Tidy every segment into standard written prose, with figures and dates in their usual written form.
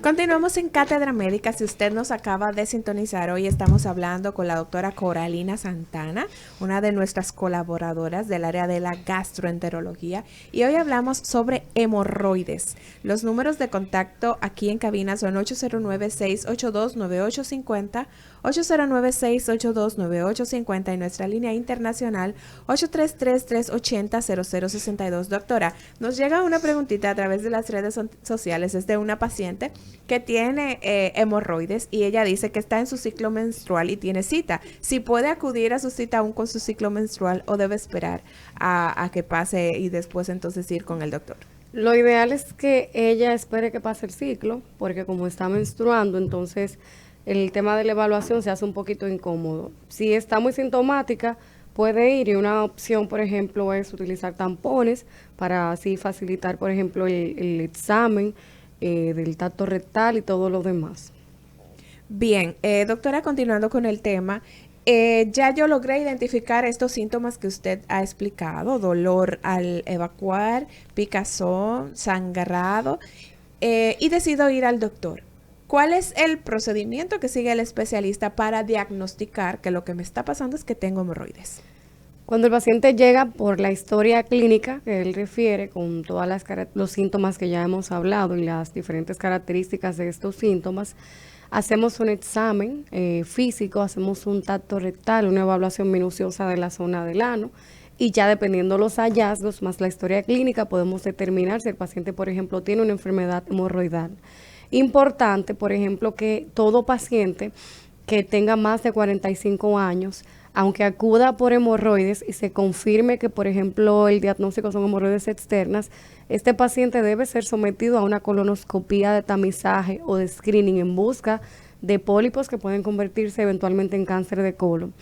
Continuamos en Cátedra Médica. Si usted nos acaba de sintonizar, hoy estamos hablando con la doctora Coralina Santana, una de nuestras colaboradoras del área de la gastroenterología, y hoy hablamos sobre hemorroides. Los números de contacto aquí en cabina son 809-682-9850, 809-682-9850 y nuestra línea internacional 833-380-0062. Doctora, nos llega una preguntita a través de las redes sociales. Es de una paciente que tiene hemorroides y ella dice que está en su ciclo menstrual y tiene cita. Si puede acudir a su cita aún con su ciclo menstrual o debe esperar a que pase y después entonces ir con el doctor. Lo ideal es que ella espere que pase el ciclo, porque como está menstruando, entonces el tema de la evaluación se hace un poquito incómodo. Si está muy sintomática, puede ir y una opción, por ejemplo, es utilizar tampones para así facilitar, por ejemplo, el examen del tacto rectal y todo lo demás. Bien, doctora, continuando con el tema, ya yo logré identificar estos síntomas que usted ha explicado: dolor al evacuar, picazón, sangrado, y decido ir al doctor. ¿Cuál es el procedimiento que sigue el especialista para diagnosticar que lo que me está pasando es que tengo hemorroides? Cuando el paciente llega por la historia clínica que él refiere, con todos los síntomas que ya hemos hablado y las diferentes características de estos síntomas, hacemos un examen físico, hacemos un tacto rectal, una evaluación minuciosa de la zona del ano, y ya dependiendo los hallazgos más la historia clínica podemos determinar si el paciente, por ejemplo, tiene una enfermedad hemorroidal. Importante, por ejemplo, que todo paciente que tenga más de 45 años, aunque acuda por hemorroides y se confirme que, por ejemplo, el diagnóstico son hemorroides externas, este paciente debe ser sometido a una colonoscopía de tamizaje o de screening en busca de pólipos que pueden convertirse eventualmente en cáncer de colon.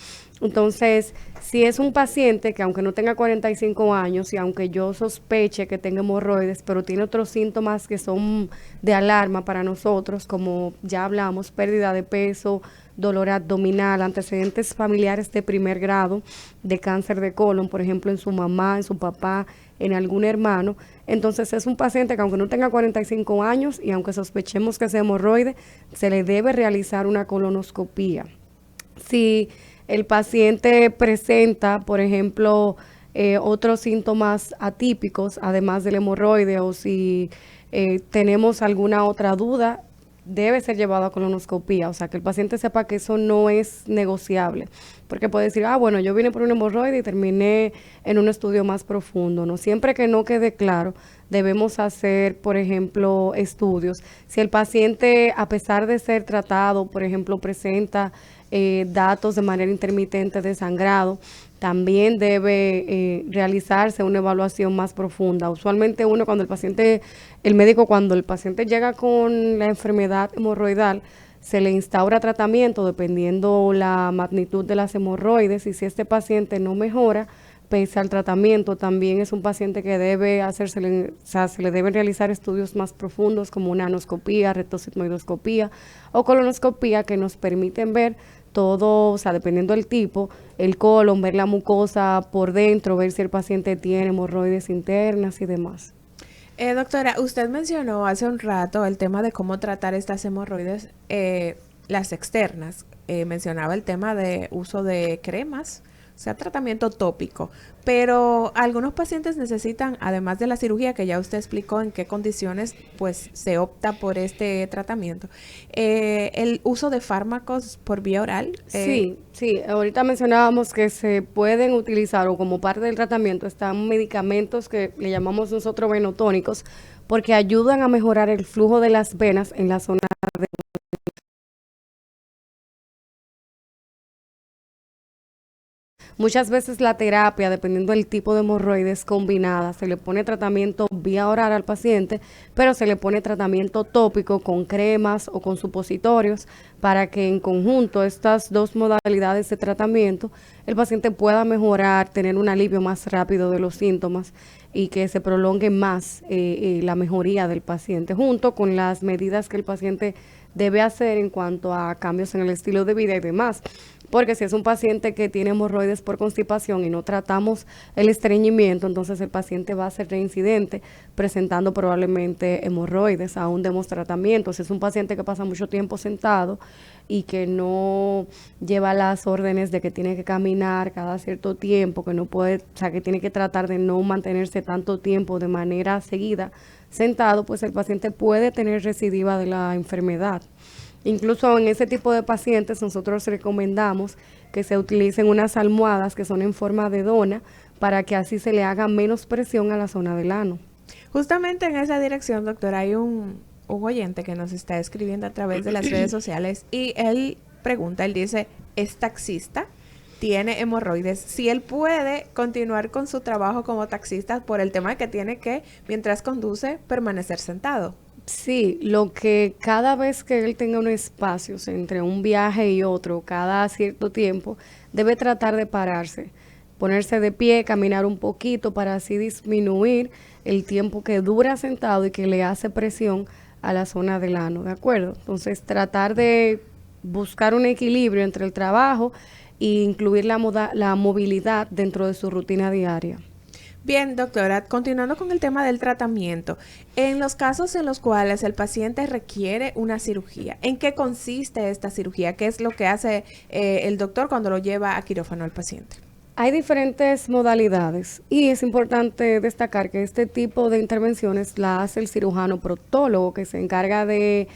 Entonces, si es un paciente que aunque no tenga 45 años y aunque yo sospeche que tenga hemorroides, pero tiene otros síntomas que son de alarma para nosotros, como ya hablamos, pérdida de peso, dolor abdominal, antecedentes familiares de primer grado de cáncer de colon, por ejemplo, en su mamá, en su papá, en algún hermano, entonces es un paciente que aunque no tenga 45 años y aunque sospechemos que sea hemorroide, se le debe realizar una colonoscopía. Si el paciente presenta, por ejemplo, otros síntomas atípicos, además del hemorroide, o si tenemos alguna otra duda, debe ser llevado a colonoscopía, o sea, que el paciente sepa que eso no es negociable, porque puede decir, bueno, yo vine por un hemorroide y terminé en un estudio más profundo, ¿no? Siempre que no quede claro, debemos hacer, por ejemplo, estudios. Si el paciente, a pesar de ser tratado, por ejemplo, presenta datos de manera intermitente de sangrado, también debe realizarse una evaluación más profunda. Usualmente el médico cuando el paciente llega con la enfermedad hemorroidal, se le instaura tratamiento dependiendo la magnitud de las hemorroides, y si este paciente no mejora, pese al tratamiento, también es un paciente que se le deben realizar estudios más profundos como una anoscopía, rectosigmoidoscopía o colonoscopía, que nos permiten ver todo, o sea, dependiendo del tipo, el colon, ver la mucosa por dentro, ver si el paciente tiene hemorroides internas y demás. Doctora, usted mencionó hace un rato el tema de cómo tratar estas hemorroides, las externas. Mencionaba el tema de uso de cremas, o sea, tratamiento tópico. Pero algunos pacientes necesitan, además de la cirugía, que ya usted explicó en qué condiciones pues se opta por este tratamiento, el uso de fármacos por vía oral. Sí, sí, ahorita mencionábamos que se pueden utilizar, o como parte del tratamiento están medicamentos que le llamamos nosotros venotónicos, porque ayudan a mejorar el flujo de las venas en la zona de... Muchas veces la terapia, dependiendo del tipo de hemorroides combinada, se le pone tratamiento vía oral al paciente, pero se le pone tratamiento tópico con cremas o con supositorios, para que en conjunto estas dos modalidades de tratamiento el paciente pueda mejorar, tener un alivio más rápido de los síntomas y que se prolongue más la mejoría del paciente, junto con las medidas que el paciente debe hacer en cuanto a cambios en el estilo de vida y demás. porque si es un paciente que tiene hemorroides por constipación y no tratamos el estreñimiento, entonces el paciente va a ser reincidente presentando probablemente hemorroides, aún demos tratamiento. Si es un paciente que pasa mucho tiempo sentado y que no lleva las órdenes de que tiene que caminar cada cierto tiempo, que no puede, o sea, que tiene que tratar de no mantenerse tanto tiempo de manera seguida sentado, pues el paciente puede tener recidiva de la enfermedad. Incluso en ese tipo de pacientes nosotros recomendamos que se utilicen unas almohadas que son en forma de dona para que así se le haga menos presión a la zona del ano. Justamente en esa dirección, doctor, hay un oyente que nos está escribiendo a través de las redes sociales y él pregunta, él dice, ¿es taxista? Tiene hemorroides, si él puede continuar con su trabajo como taxista por el tema de que tiene que, mientras conduce, permanecer sentado. Sí, lo que cada vez que él tenga un espacio entre un viaje y otro, cada cierto tiempo, debe tratar de pararse, ponerse de pie, caminar un poquito para así disminuir el tiempo que dura sentado y que le hace presión a la zona del ano, ¿de acuerdo? Entonces, tratar de buscar un equilibrio entre el trabajo e incluir la movilidad dentro de su rutina diaria. Bien, doctora, continuando con el tema del tratamiento, en los casos en los cuales el paciente requiere una cirugía, ¿en qué consiste esta cirugía? ¿Qué es lo que hace el doctor cuando lo lleva a quirófano al paciente? Hay diferentes modalidades y es importante destacar que este tipo de intervenciones la hace el cirujano proctólogo que se encarga de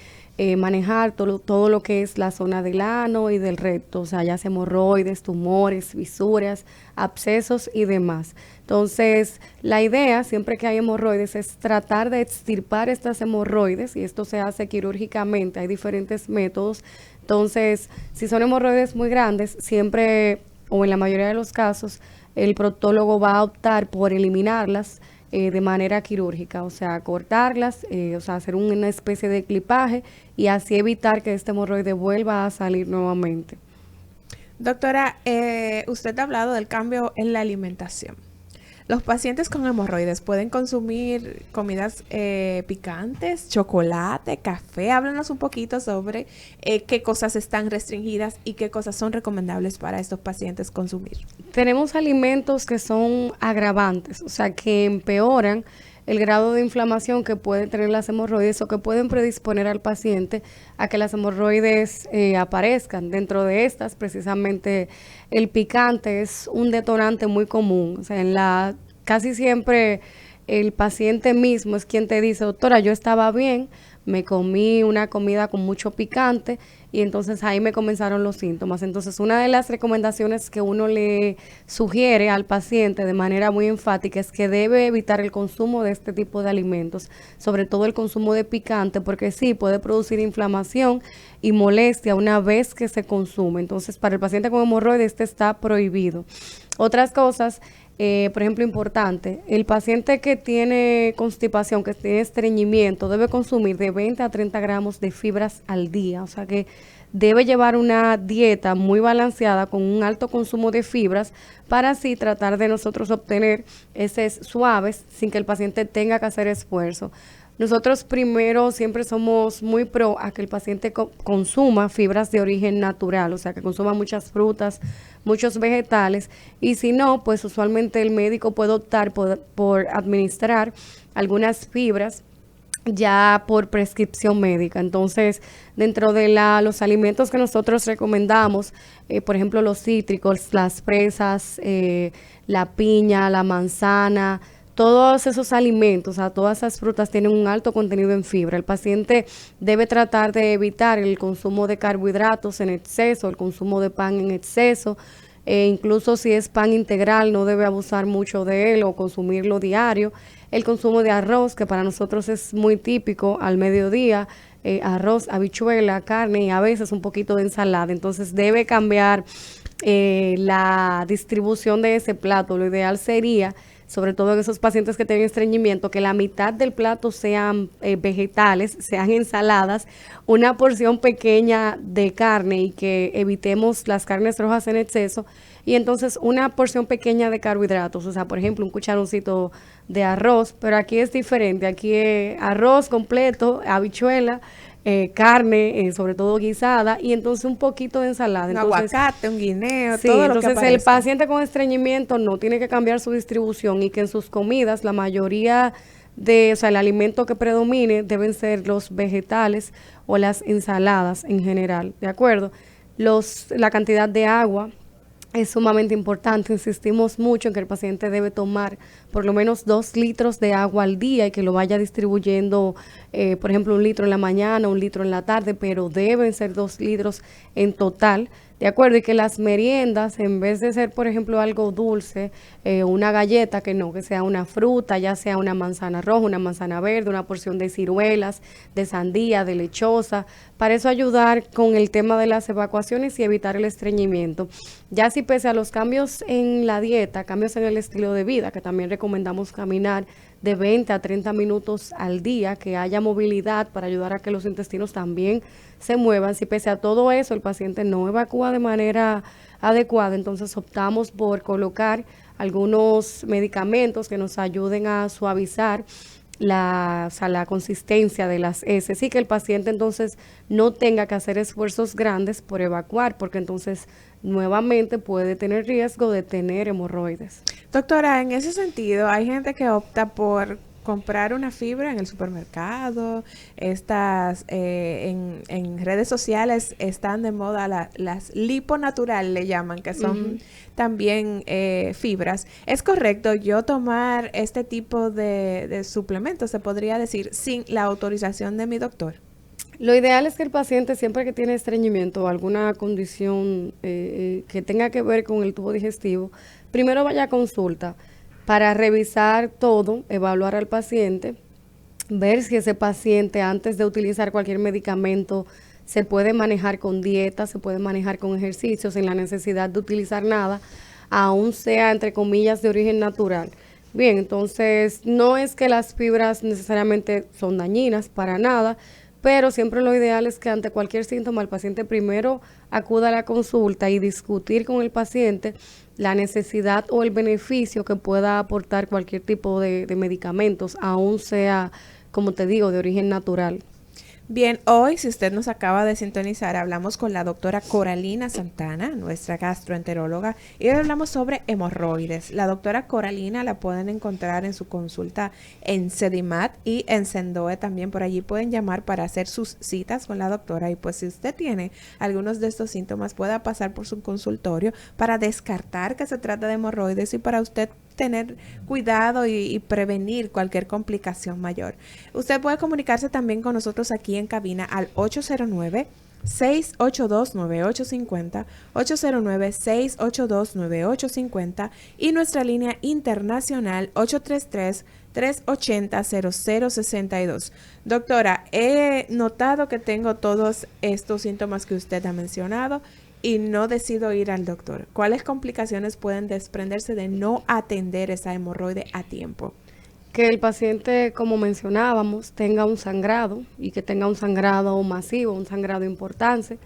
manejar todo lo que es la zona del ano y del recto, o sea, ya sea hemorroides, tumores, fisuras, abscesos y demás. Entonces, la idea, siempre que hay hemorroides, es tratar de extirpar estas hemorroides y esto se hace quirúrgicamente, hay diferentes métodos. Entonces, si son hemorroides muy grandes, siempre o en la mayoría de los casos, el proctólogo va a optar por eliminarlas de manera quirúrgica, o sea, cortarlas, o sea, hacer una especie de clipaje y así evitar que este hemorroide vuelva a salir nuevamente. Doctora, usted ha hablado del cambio en la alimentación. Los pacientes con hemorroides pueden consumir comidas picantes, chocolate, café. Háblanos un poquito sobre qué cosas están restringidas y qué cosas son recomendables para estos pacientes consumir. Tenemos alimentos que son agravantes, o sea, que empeoran el grado de inflamación que pueden tener las hemorroides o que pueden predisponer al paciente a que las hemorroides aparezcan. Dentro de estas, precisamente, el picante es un detonante muy común. O sea, casi siempre el paciente mismo es quien te dice, doctora, yo estaba bien, me comí una comida con mucho picante y entonces ahí me comenzaron los síntomas. Entonces, una de las recomendaciones que uno le sugiere al paciente de manera muy enfática es que debe evitar el consumo de este tipo de alimentos, sobre todo el consumo de picante, porque sí puede producir inflamación y molestia una vez que se consume. Entonces, para el paciente con hemorroides, este está prohibido. Otras cosas, por ejemplo, importante, el paciente que tiene constipación, que tiene estreñimiento, debe consumir de 20 a 30 gramos de fibras al día, o sea que debe llevar una dieta muy balanceada con un alto consumo de fibras para así tratar de nosotros obtener heces suaves sin que el paciente tenga que hacer esfuerzo. Nosotros primero siempre somos muy pro a que el paciente consuma fibras de origen natural, o sea, que consuma muchas frutas, muchos vegetales, y si no, pues usualmente el médico puede optar por administrar algunas fibras ya por prescripción médica. Entonces, dentro de los alimentos que nosotros recomendamos, por ejemplo, los cítricos, las fresas, la piña, la manzana, todos esos alimentos, o sea, todas esas frutas tienen un alto contenido en fibra. El paciente debe tratar de evitar el consumo de carbohidratos en exceso, el consumo de pan en exceso, incluso si es pan integral no debe abusar mucho de él o consumirlo diario. El consumo de arroz, que para nosotros es muy típico al mediodía, arroz, habichuela, carne y a veces un poquito de ensalada. Entonces debe cambiar la distribución de ese plato. Lo ideal sería, sobre todo en esos pacientes que tienen estreñimiento, que la mitad del plato sean vegetales, sean ensaladas, una porción pequeña de carne y que evitemos las carnes rojas en exceso y entonces una porción pequeña de carbohidratos, o sea, por ejemplo, un cucharoncito de arroz, pero aquí es diferente, aquí es arroz completo, habichuela, carne, sobre todo guisada, y entonces un poquito de ensalada. Un Entonces, aguacate, un guineo, sí, todo lo que entonces el aparezca. paciente con estreñimiento no tiene que cambiar su distribución y que en sus comidas la mayoría o sea, el alimento que predomine deben ser los vegetales o las ensaladas en general, ¿de acuerdo? La cantidad de agua es sumamente importante. Insistimos mucho en que el paciente debe tomar por lo menos 2 litros de agua al día y que lo vaya distribuyendo, por ejemplo, 1 litro en la mañana, 1 litro en la tarde, pero deben ser 2 litros en total. De acuerdo, y que las meriendas, en vez de ser, por ejemplo, algo dulce, una galleta, que sea una fruta, ya sea una manzana roja, una manzana verde, una porción de ciruelas, de sandía, de lechosa, para eso ayudar con el tema de las evacuaciones y evitar el estreñimiento. Ya si pese a los cambios en la dieta, cambios en el estilo de vida, que también recomendamos caminar de 20 a 30 minutos al día, que haya movilidad para ayudar a que los intestinos también se muevan. Si pese a todo eso el paciente no evacúa de manera adecuada, entonces optamos por colocar algunos medicamentos que nos ayuden a suavizar o sea, la consistencia de las heces y que el paciente entonces no tenga que hacer esfuerzos grandes por evacuar, porque entonces nuevamente puede tener riesgo de tener hemorroides. Doctora, en ese sentido, hay gente que opta por comprar una fibra en el supermercado. Estas en redes sociales están de moda las liponatural, le llaman, que son también fibras. ¿Es correcto yo tomar este tipo de suplementos, se podría decir, sin la autorización de mi doctor? Lo ideal es que el paciente, siempre que tiene estreñimiento o alguna condición que tenga que ver con el tubo digestivo, primero vaya a consulta para revisar todo, evaluar al paciente, ver si ese paciente antes de utilizar cualquier medicamento se puede manejar con dieta, se puede manejar con ejercicios sin la necesidad de utilizar nada, aún sea entre comillas de origen natural. Bien, entonces no es que las fibras necesariamente son dañinas, para nada, pero siempre lo ideal es que ante cualquier síntoma el paciente primero acuda a la consulta y discutir con el paciente la necesidad o el beneficio que pueda aportar cualquier tipo de medicamentos, aún sea, como te digo, de origen natural. Bien, hoy, si usted nos acaba de sintonizar, hablamos con la doctora Coralina Santana, nuestra gastroenteróloga, y hoy hablamos sobre hemorroides. La doctora Coralina la pueden encontrar en su consulta en Sedimat y en Sendoe también. Por allí pueden llamar para hacer sus citas con la doctora, y pues si usted tiene algunos de estos síntomas, pueda pasar por su consultorio para descartar que se trata de hemorroides y para usted tener cuidado y prevenir cualquier complicación mayor. Usted puede comunicarse también con nosotros aquí en cabina al 809-682-9850, 809-682-9850 y nuestra línea internacional 833-380-0062. Doctora, he notado que tengo todos estos síntomas que usted ha mencionado y no decido ir al doctor. ¿Cuáles complicaciones pueden desprenderse de no atender esa hemorroide a tiempo? Que el paciente, como mencionábamos, tenga un sangrado y que tenga un sangrado masivo, un sangrado importante,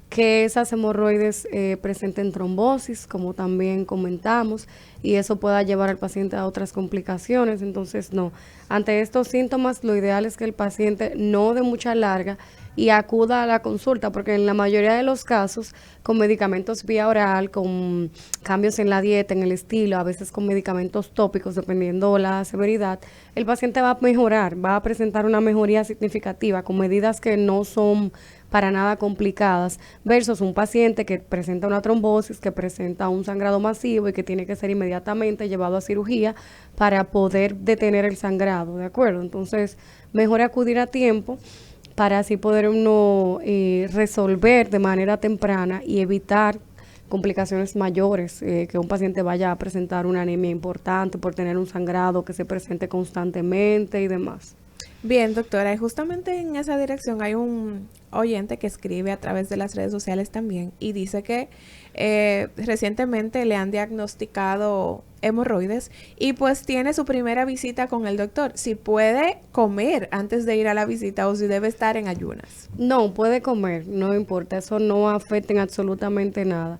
que esas hemorroides presenten trombosis, como también comentamos, y eso pueda llevar al paciente a otras complicaciones. Entonces, no. Ante estos síntomas, lo ideal es que el paciente no dé mucha larga y acuda a la consulta, porque en la mayoría de los casos, con medicamentos vía oral, con cambios en la dieta, en el estilo, a veces con medicamentos tópicos, dependiendo la severidad, el paciente va a mejorar, va a presentar una mejoría significativa con medidas que no son para nada complicadas, versus un paciente que presenta una trombosis, que presenta un sangrado masivo y que tiene que ser inmediatamente llevado a cirugía para poder detener el sangrado, ¿de acuerdo? Entonces, mejor acudir a tiempo para así poder uno resolver de manera temprana y evitar complicaciones mayores, que un paciente vaya a presentar una anemia importante por tener un sangrado que se presente constantemente y demás. Bien, doctora, y justamente en esa dirección hay un oyente que escribe a través de las redes sociales también y dice que recientemente le han diagnosticado hemorroides y pues tiene su primera visita con el doctor. Si puede comer antes de ir a la visita o si debe estar en ayunas. No, puede comer, no importa, eso no afecta en absolutamente nada.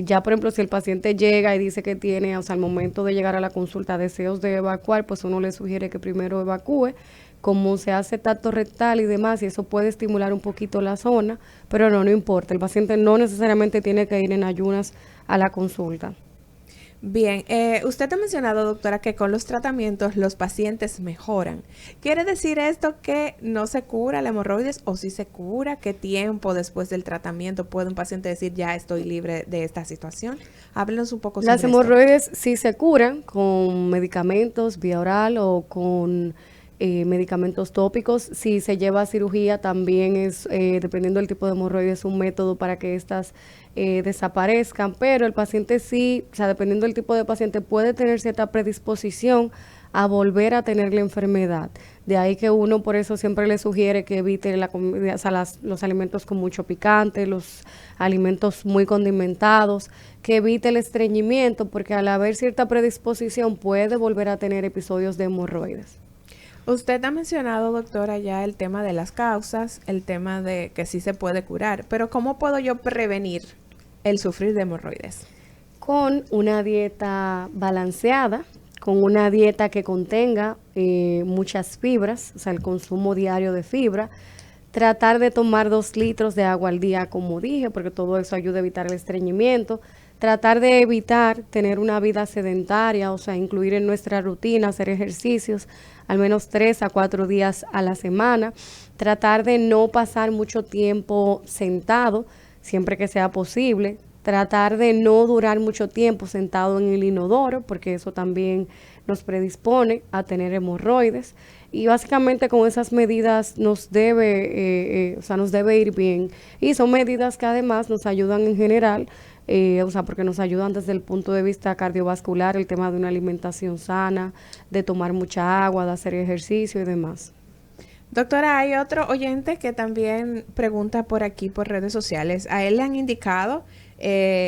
Ya, por ejemplo, si el paciente llega y dice que tiene, o sea, al momento de llegar a la consulta, deseos de evacuar, pues uno le sugiere que primero evacúe, como se hace tacto rectal y demás, y eso puede estimular un poquito la zona, pero no importa, el paciente no necesariamente tiene que ir en ayunas a la consulta. Bien, usted ha mencionado, doctora, que con los tratamientos los pacientes mejoran. ¿Quiere decir esto que no se cura la hemorroides o si se cura? ¿Qué tiempo después del tratamiento puede un paciente decir ya estoy libre de esta situación? Háblenos un poco sobre Las esto. hemorroides sí se curan con medicamentos vía oral o con medicamentos tópicos. Si se lleva a cirugía también es, dependiendo del tipo de hemorroides, un método para que estas desaparezcan, pero el paciente sí, o sea, dependiendo del tipo de paciente, puede tener cierta predisposición a volver a tener la enfermedad. De ahí que uno por eso siempre le sugiere que evite la comida, o sea, los alimentos con mucho picante, los alimentos muy condimentados, que evite el estreñimiento, porque al haber cierta predisposición puede volver a tener episodios de hemorroides. Usted ha mencionado, doctora, ya el tema de las causas, el tema de que sí se puede curar, pero ¿cómo puedo yo prevenir el sufrir de hemorroides? Con una dieta balanceada, con una dieta que contenga muchas fibras, o sea, el consumo diario de fibra, tratar de tomar 2 litros de agua al día, como dije, porque todo eso ayuda a evitar el estreñimiento, tratar de evitar tener una vida sedentaria, o sea, incluir en nuestra rutina, hacer ejercicios al menos 3 a 4 días a la semana, tratar de no pasar mucho tiempo sentado, siempre que sea posible, tratar de no durar mucho tiempo sentado en el inodoro, porque eso también nos predispone a tener hemorroides. Y básicamente con esas medidas nos debe, nos debe ir bien. Y son medidas que además nos ayudan en general, porque nos ayudan desde el punto de vista cardiovascular, el tema de una alimentación sana, de tomar mucha agua, de hacer ejercicio y demás. Doctora, hay otro oyente que también pregunta por aquí, por redes sociales. A él le han indicado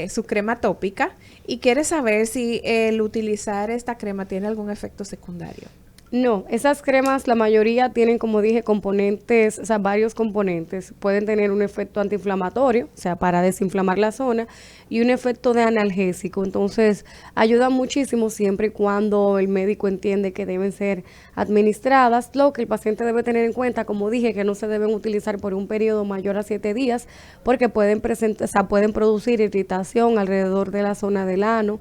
su crema tópica y quiere saber si el utilizar esta crema tiene algún efecto secundario. No, esas cremas, la mayoría tienen, como dije, componentes, o sea, varios componentes. Pueden tener un efecto antiinflamatorio, o sea, para desinflamar la zona, y un efecto de analgésico. Entonces, ayuda muchísimo siempre y cuando el médico entiende que deben ser administradas. Lo que el paciente debe tener en cuenta, como dije, que no se deben utilizar por un periodo mayor a 7 días, porque pueden pueden producir irritación alrededor de la zona del ano,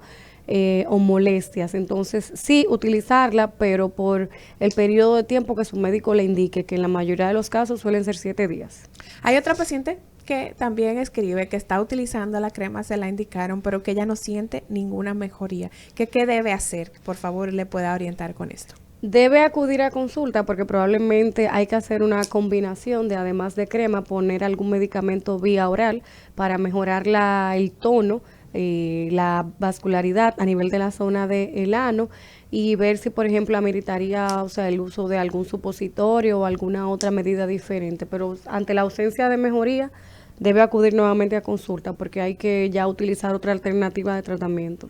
o molestias. Entonces, sí, utilizarla, pero por el periodo de tiempo que su médico le indique, que en la mayoría de los casos suelen ser 7 días. Hay otra paciente que también escribe que está utilizando la crema, se la indicaron, pero que ella no siente ninguna mejoría. ¿Qué debe hacer? Por favor, le pueda orientar con esto. Debe acudir a consulta porque probablemente hay que hacer una combinación de, además de crema, poner algún medicamento vía oral para mejorar el tono, la vascularidad a nivel de la zona del ano, y ver si, por ejemplo, ameritaría, o sea, el uso de algún supositorio o alguna otra medida diferente. Pero ante la ausencia de mejoría, debe acudir nuevamente a consulta porque hay que ya utilizar otra alternativa de tratamiento.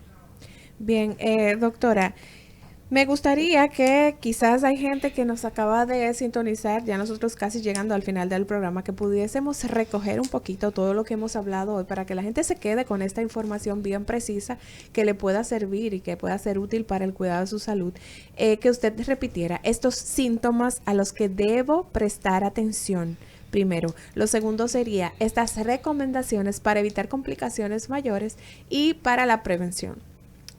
Bien, doctora, me gustaría que quizás hay gente que nos acaba de sintonizar, ya nosotros casi llegando al final del programa, que pudiésemos recoger un poquito todo lo que hemos hablado hoy para que la gente se quede con esta información bien precisa que le pueda servir y que pueda ser útil para el cuidado de su salud. Que usted repitiera estos síntomas a los que debo prestar atención. Primero, lo segundo sería estas recomendaciones para evitar complicaciones mayores y para la prevención.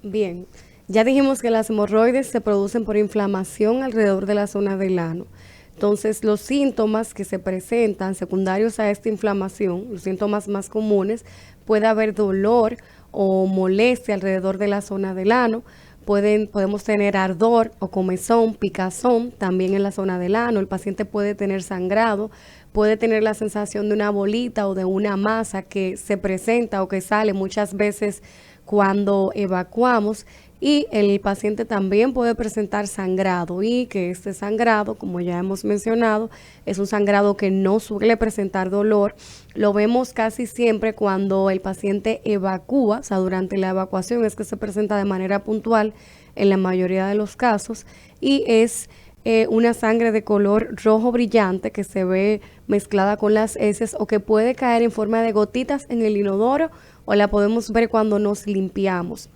Bien. Ya dijimos que las hemorroides se producen por inflamación alrededor de la zona del ano. Entonces, los síntomas que se presentan secundarios a esta inflamación, los síntomas más comunes, puede haber dolor o molestia alrededor de la zona del ano. Podemos tener ardor o comezón, picazón también en la zona del ano. El paciente puede tener sangrado, puede tener la sensación de una bolita o de una masa que se presenta o que sale muchas veces cuando evacuamos. Y el paciente también puede presentar sangrado, y que este sangrado, como ya hemos mencionado, es un sangrado que no suele presentar dolor. Lo vemos casi siempre cuando el paciente evacúa, o sea, durante la evacuación es que se presenta de manera puntual en la mayoría de los casos, y es una sangre de color rojo brillante que se ve mezclada con las heces o que puede caer en forma de gotitas en el inodoro o la podemos ver cuando nos limpiamos.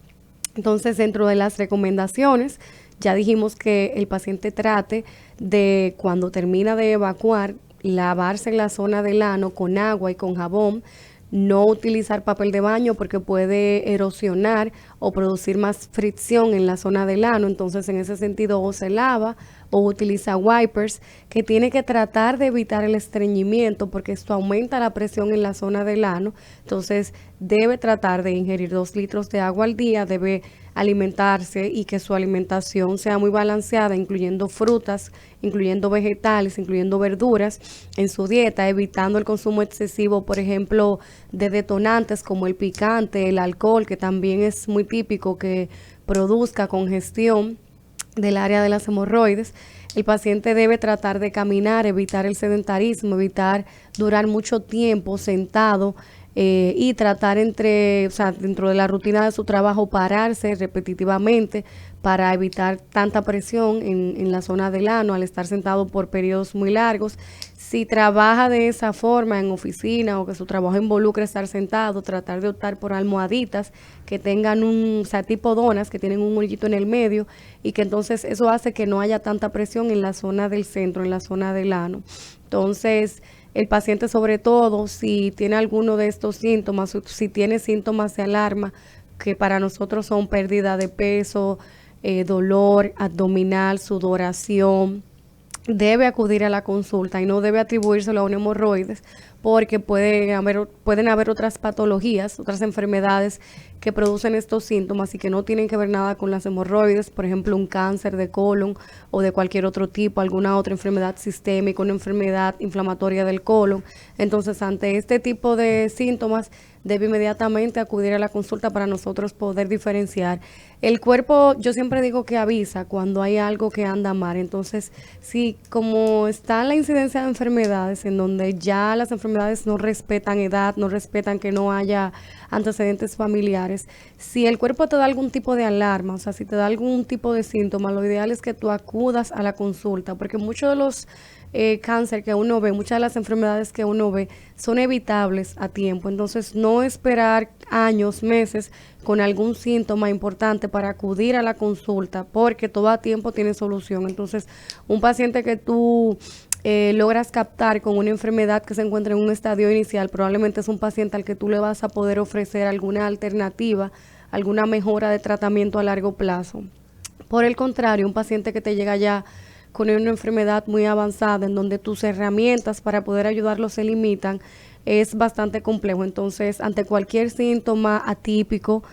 Entonces, dentro de las recomendaciones, ya dijimos que el paciente trate de, cuando termina de evacuar, lavarse la zona del ano con agua y con jabón, no utilizar papel de baño porque puede erosionar o producir más fricción en la zona del ano. Entonces, en ese sentido, o se lava o utiliza wipers, que tiene que tratar de evitar el estreñimiento porque esto aumenta la presión en la zona del ano. Entonces, debe tratar de ingerir 2 litros de agua al día, debe alimentarse y que su alimentación sea muy balanceada, incluyendo frutas, incluyendo vegetales, incluyendo verduras en su dieta, evitando el consumo excesivo, por ejemplo, de detonantes como el picante, el alcohol, que también es muy típico que produzca congestión del área de las hemorroides. El paciente debe tratar de caminar, evitar el sedentarismo, evitar durar mucho tiempo sentado, y tratar dentro de la rutina de su trabajo, pararse repetitivamente para evitar tanta presión en la zona del ano al estar sentado por periodos muy largos. Si trabaja de esa forma en oficina o que su trabajo involucra estar sentado, tratar de optar por almohaditas que tengan tipo donas, que tienen un hoyito en el medio y que entonces eso hace que no haya tanta presión en la zona del centro, en la zona del ano. Entonces, el paciente, sobre todo, si tiene alguno de estos síntomas, si tiene síntomas de alarma, que para nosotros son pérdida de peso, dolor abdominal, sudoración, debe acudir a la consulta y no debe atribuírselo a un hemorroides porque pueden haber otras patologías, otras enfermedades que producen estos síntomas y que no tienen que ver nada con las hemorroides, por ejemplo, un cáncer de colon o de cualquier otro tipo, alguna otra enfermedad sistémica, una enfermedad inflamatoria del colon. Entonces, ante este tipo de síntomas, debe inmediatamente acudir a la consulta para nosotros poder diferenciar. El cuerpo, yo siempre digo que avisa cuando hay algo que anda mal. Entonces, sí, como está la incidencia de enfermedades, en donde ya las enfermedades no respetan edad, no respetan que no haya antecedentes familiares, si el cuerpo te da algún tipo de alarma, o sea, si te da algún tipo de síntoma, lo ideal es que tú acudas a la consulta, porque muchos de los cáncer que uno ve, muchas de las enfermedades que uno ve son evitables a tiempo. Entonces, no esperar años, meses con algún síntoma importante para acudir a la consulta, porque todo a tiempo tiene solución. Entonces, un paciente que tú logras captar con una enfermedad que se encuentra en un estadio inicial, probablemente es un paciente al que tú le vas a poder ofrecer alguna alternativa, alguna mejora de tratamiento a largo plazo. Por el contrario, un paciente que te llega ya con una enfermedad muy avanzada, en donde tus herramientas para poder ayudarlo se limitan, es bastante complejo. Entonces, ante cualquier síntoma atípico,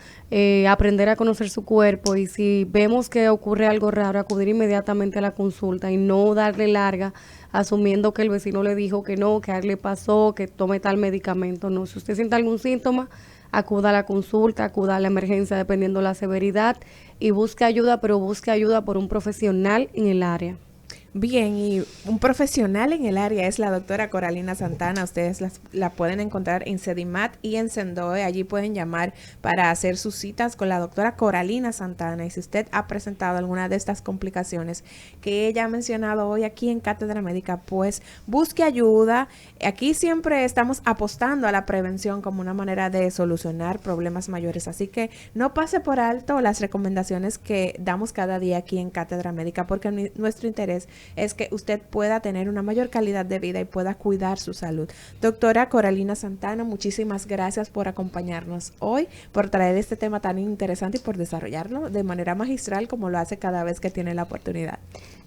aprender a conocer su cuerpo, y si vemos que ocurre algo raro, acudir inmediatamente a la consulta y no darle larga asumiendo que el vecino le dijo que no, que a él le pasó, que tome tal medicamento. No, si usted siente algún síntoma, acuda a la consulta, acuda a la emergencia dependiendo la severidad y busque ayuda, pero busque ayuda por un profesional en el área. Bien, y un profesional en el área es la doctora Coralina Santana. Ustedes la pueden encontrar en Sedimat y en Sendoe. Allí pueden llamar para hacer sus citas con la doctora Coralina Santana. Y si usted ha presentado alguna de estas complicaciones que ella ha mencionado hoy aquí en Cátedra Médica, pues busque ayuda. Aquí siempre estamos apostando a la prevención como una manera de solucionar problemas mayores. Así que no pase por alto las recomendaciones que damos cada día aquí en Cátedra Médica, porque nuestro interés es que usted pueda tener una mayor calidad de vida y pueda cuidar su salud. Doctora Coralina Santana, muchísimas gracias por acompañarnos hoy, por traer este tema tan interesante y por desarrollarlo de manera magistral como lo hace cada vez que tiene la oportunidad.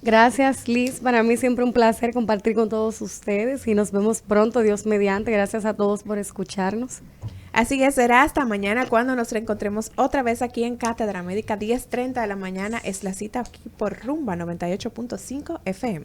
Gracias, Liz. Para mí siempre un placer compartir con todos ustedes y nos vemos pronto, Dios mediante. Gracias a todos por escucharnos. Así que será hasta mañana cuando nos reencontremos otra vez aquí en Cátedra Médica. 10:30 de la mañana es la cita aquí por Rumba 98.5 FM.